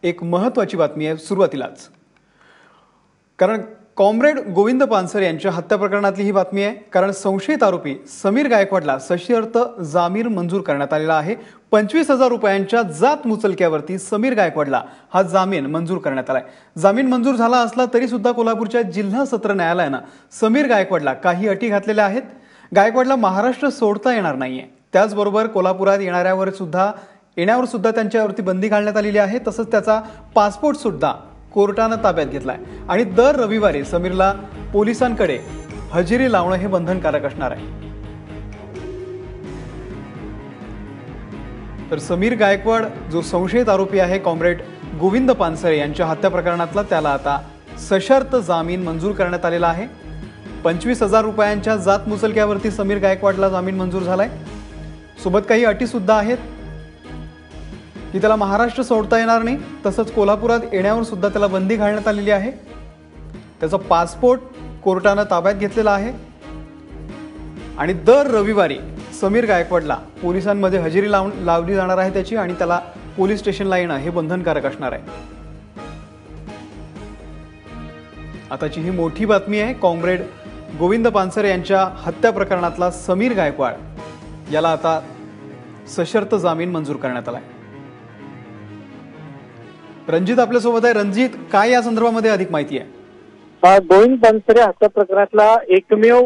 एक महत्त्वाची बातमी आहे सुरुवातीलाच, कारण कॉम्रेड गोविंद पानसरे यांच्या हत्या प्रकरणातली ही बातमी आहे। कारण संशयित आरोपी समीर गायकवाडला सशर्त जामीन मंजूर करण्यात आलेला आहे। 25,000 रुपयांच्या जात मुचलक्यावरती समीर गायकवाडला हा जामीन मंजूर करण्यात आलाय। जामीन मंजूर झाला असला तरी सुद्धा कोल्हापूरच्या जिल्हा सत्र न्यायालयानं समीर गायकवाडला काही अटी घातलेल्या आहेत। गायकवाडला महाराष्ट्र सोडता येणार नाहीये, त्याचबरोबर कोल्हापुरात येण्यावर सुद्धा त्यांच्यावरती बंदी घालण्यात आलेली आहे। तसंच त्याचा पासपोर्ट सुद्धा कोर्टाने ताब्यात घेतलाय आणि दर रविवारी समीरला पोलिसांकडे हजेरी लावणं हे बंधनकारक असणार आहे। तर समीर गायकवाड जो संशयित आरोपी आहे कॉम्रेड गोविंद पानसरे यांच्या हत्या प्रकरणातला, त्याला आता सशर्त जामीन मंजूर करण्यात आलेला आहे। 25,000 रुपयांच्या जात मुचलक्यावरती समीर गायकवाडला जामीन मंजूर झालाय। सोबत काही अटी सुद्धा आहेत की त्याला महाराष्ट्र सोडता येणार नाही, तसंच कोल्हापुरात येण्यावर सुद्धा त्याला बंदी घालण्यात आलेली आहे। त्याचा पासपोर्ट कोर्टाने ताब्यात घेतलेला आहे आणि दर रविवारी समीर गायकवाडला पोलिसांमध्ये हजेरी लावली जाणार आहे त्याची, आणि त्याला पोलीस स्टेशनला येणं हे बंधनकारक असणार आहे। आताची ही मोठी बातमी आहे। कॉम्रेड गोविंद पानसरे यांच्या हत्या प्रकरणातला समीर गायकवाड याला आता सशर्त जामीन मंजूर करण्यात आलाय। रणजित आपल्यासोबत आहे। रणजित, काय या संदर्भामध्ये अधिक माहिती आहे? गोविंद पानसरे हत्या प्रकरणातला एकमेव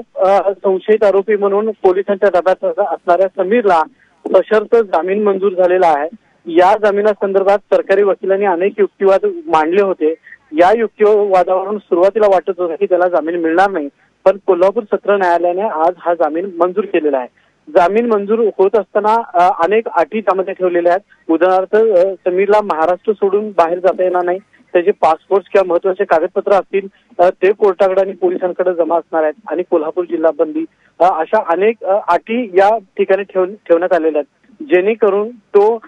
संशयित आरोपी म्हणून पोलिसांच्या ताब्यात असणाऱ्या समीरला सशर्त जामीन मंजूर झालेला आहे। या जामिनासंदर्भात सरकारी वकिलांनी अनेक युक्तिवाद मांडले होते। या युक्तिवादावरून सुरुवातीला वाटत होतं की त्याला जामीन मिळणार नाही, पण कोल्हापूर सत्र न्यायालयाने आज हा जामीन मंजूर केलेला आहे। जामीन मंजूर होत असताना अनेक अटी त्यामध्ये ठेवलेल्या आहेत। उदाहरणार्थ, समीरला महाराष्ट्र सोडून बाहेर जाता येणार नाही, त्याचे पासपोर्ट किंवा महत्वाचे कागदपत्र असतील ते कोर्टाकडे आणि पोलिसांकडे जमा असणार आहेत, आणि कोल्हापूर जिल्हा बंदी अशा अनेक अटी या ठिकाणी ठेवण्यात आलेल्या आहेत, जेणेकरून तो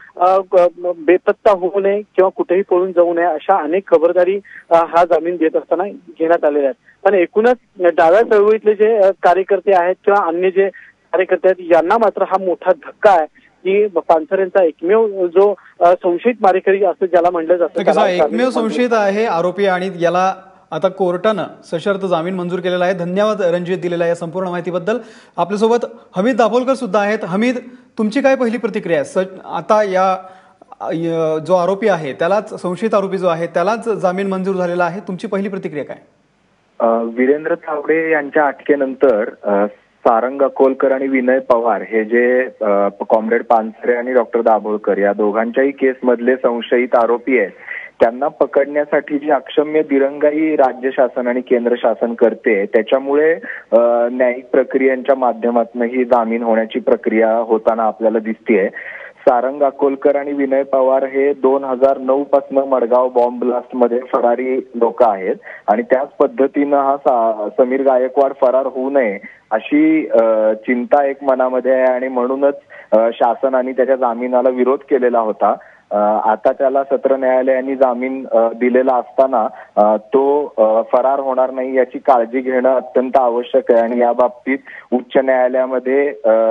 बेपत्ता होऊ नये किंवा कुठेही पळून जाऊ नये अशा अनेक खबरदारी हा जामीन देत असताना घेण्यात आलेल्या आहेत। पण एकूणच डाव्या चळवळीतले जे कार्यकर्ते आहेत किंवा अन्य जे कार्यकर्ते आहेत यांना मात्र हा मोठा धक्का आहे की पानसरेंचा एकमेव जो संशयित मारेकरी असं ज्याला म्हणलं जातं, एकमेव संशयित आहे आरोपी, आणि याला आता कोर्टानं सशर्त जामीन मंजूर केलेला आहे। धन्यवाद रणजित दिलेल्या या संपूर्ण माहितीबद्दल। आपल्यासोबत हमीद दाभोलकर सुद्धा आहेत। हमीद, तुमची काय पहिली प्रतिक्रिया आहे? आता या जो आरोपी आहे त्यालाच, संशयित आरोपी जो आहे त्यालाच जामीन मंजूर झालेला आहे, तुमची पहिली प्रतिक्रिया काय? वीरेंद्र तावडे यांच्या अटकेनंतर सारंग अकोलकर आणि विनय पवार हे जे कॉम्रेड पानसरे आणि डॉक्टर दाभोळकर या दोघांच्याही केसमधले संशयित आरोपी आहेत, त्यांना पकडण्यासाठी जी अक्षम्य दिरंगाई राज्य शासन आणि केंद्र शासन करते, त्याच्यामुळे न्यायिक प्रक्रियांच्या माध्यमातून ही जामीन होण्याची प्रक्रिया होताना आपल्याला दिसतेय। सारंग अकोलकर आणि विनय पवार हे 2009 पासून मडगाव बॉम्ब ब्लास्ट मध्ये फरारी लोक आहेत, आणि त्याच पद्धतीनं हा समीर गायकवाड फरार होऊ नये अशी चिंता एक मनामध्ये आहे, आणि म्हणूनच शासनाने त्याच्या जामिनाला विरोध केलेला होता। आता त्याला सत्र न्यायालयाने जामीन दिलेला असताना तो फरार होणार नाही याची काळजी घेणं अत्यंत आवश्यक आहे, आणि या बाबतीत उच्च न्यायालयामध्ये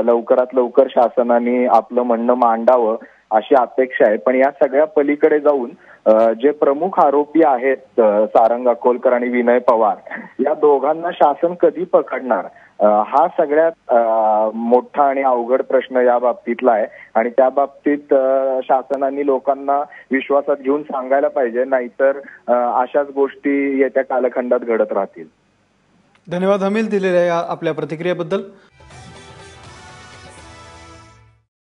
लवकरात लवकर शासनाने आपलं म्हणणं मांडावं अशी अपेक्षा आहे। पण या सगळ्या पलीकडे जाऊन जे प्रमुख आरोपी आहेत सारंग अकोलकर आणि विनय पवार, या दोघांना शासन कधी पकडणार हा सगळ्यात मोठा आणि अवघड प्रश्न या बाबतीतला आहे, आणि त्या बाबतीत शासनाने लोकांना विश्वासात घेऊन सांगायला पाहिजे, नाहीतर अशाच गोष्टी येत्या कालखंडात घडत राहतील। धन्यवाद हमीद दिलेल्या आपल्या प्रतिक्रियेबद्दल।